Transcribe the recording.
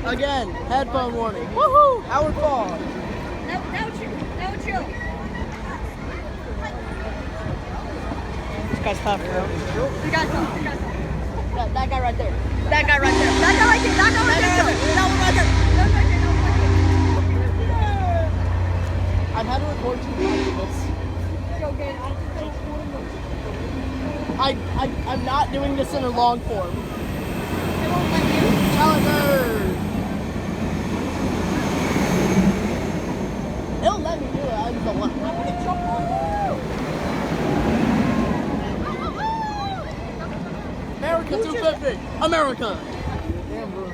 Again, headphone warning. Woohoo! Howard Fall. No chill. This guy's tough, bro. You got some. That guy right there. That guy right there. That guy right there. That one right there. I've had to record 2 minutes. I'm not doing this in a long form. Challenger! It'll let me do it, I just don't want to. I'm gonna jump on you! America 250! America! Damn, bro.